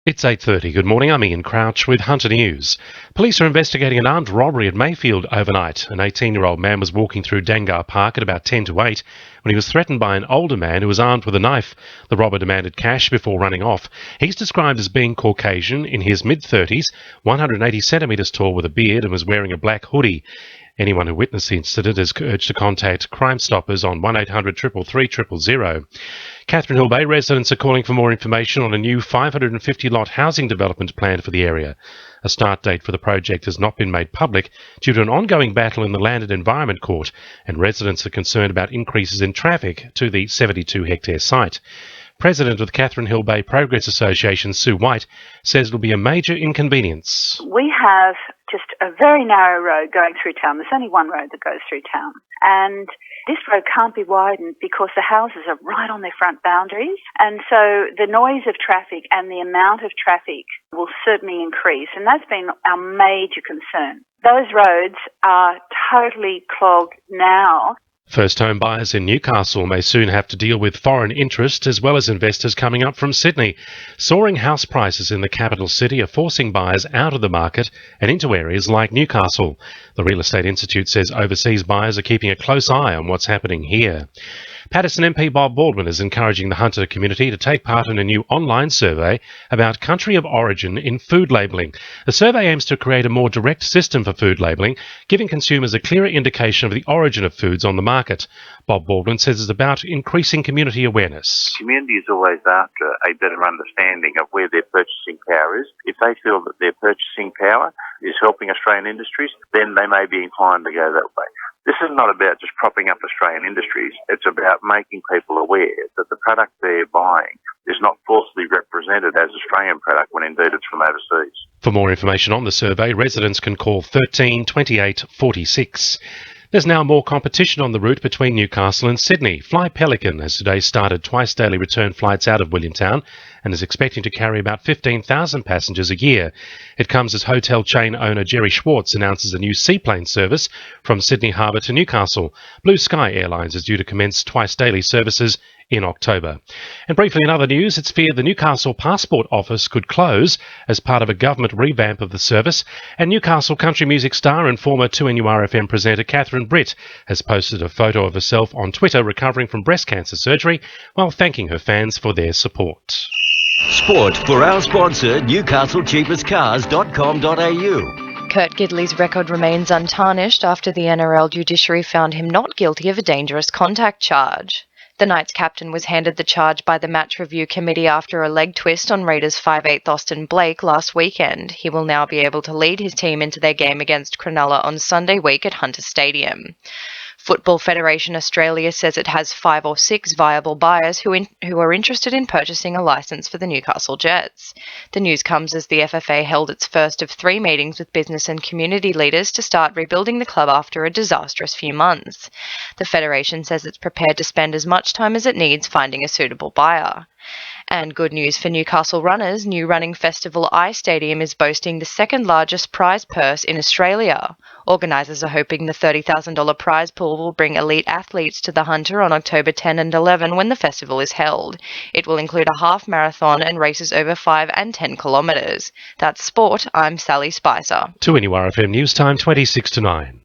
It's 8:30. Good morning. I'm Ian Crouch with Hunter News. Police are investigating an armed robbery at Mayfield overnight. An 18-year-old man was walking through Dangar Park at about 10 to 8 when he was threatened by an older man who was armed with a knife. The robber demanded cash before running off. He's described as being Caucasian, in his mid-30s, 180 centimetres tall with a beard, and was wearing a black hoodie. Anyone who witnessed the incident is urged to contact Crime Stoppers on 1800 333 000. Catherine Hill Bay residents are calling for more information on a new 550-lot housing development planned for the area. A start date for the project has not been made public due to an ongoing battle in the Land and Environment Court, and residents are concerned about increases in traffic to the 72-hectare site. President of the Catherine Hill Bay Progress Association, Sue White, says it'll be a major inconvenience. We have just a very narrow road going through town. There's only one road that goes through town. And this road can't be widened because the houses are right on their front boundaries. And so the noise of traffic and the amount of traffic will certainly increase. And that's been our major concern. Those roads are totally clogged now. First home buyers in Newcastle may soon have to deal with foreign interest as well as investors coming up from Sydney. Soaring house prices in the capital city are forcing buyers out of the market and into areas like Newcastle. The Real Estate Institute says overseas buyers are keeping a close eye on what's happening here. Paterson MP Bob Baldwin is encouraging the Hunter community to take part in a new online survey about country of origin in food labelling. The survey aims to create a more direct system for food labelling, giving consumers a clearer indication of the origin of foods on the market. Bob Baldwin says it's about increasing community awareness. Community is always after a better understanding of where their purchasing power is. If they feel that their purchasing power is helping Australian industries, then they may be inclined to go that way. This is not about just propping up Australian industries. It's about making people aware that the product they're buying is not falsely represented as Australian product when indeed it's from overseas. For more information on the survey, residents can call 13 28 46. There's now more competition on the route between Newcastle and Sydney. Fly Pelican has today started twice daily return flights out of Williamtown and is expecting to carry about 15,000 passengers a year. It comes as hotel chain owner Jerry Schwartz announces a new seaplane service from Sydney Harbour to Newcastle. Blue Sky Airlines is due to commence twice daily services in October. And briefly in other news, it's feared the Newcastle Passport Office could close as part of a government revamp of the service, and Newcastle country music star and former 2NURFM presenter Catherine Britt has posted a photo of herself on Twitter recovering from breast cancer surgery while thanking her fans for their support. Sport for our sponsor, newcastlecheapestcars.com.au. Kurt Gidley's record remains untarnished after the NRL judiciary found him not guilty of a dangerous contact charge. The Knights captain was handed the charge by the match review committee after a leg twist on Raiders 5'8" Austin Blake last weekend. He will now be able to lead his team into their game against Cronulla on Sunday week at Hunter Stadium. Football Federation Australia says it has 5 or 6 viable buyers who are interested in purchasing a licence for the Newcastle Jets. The news comes as the FFA held its first of 3 meetings with business and community leaders to start rebuilding the club after a disastrous few months. The Federation says it's prepared to spend as much time as it needs finding a suitable buyer. And good news for Newcastle runners, new running festival I Stadium is boasting the second largest prize purse in Australia. Organisers are hoping the $30,000 prize pool will bring elite athletes to the Hunter on October 10 and 11 when the festival is held. It will include a half marathon and races over 5 and 10 kilometres. That's sport. I'm Sally Spicer. 2NURFM News Time 26 to 9.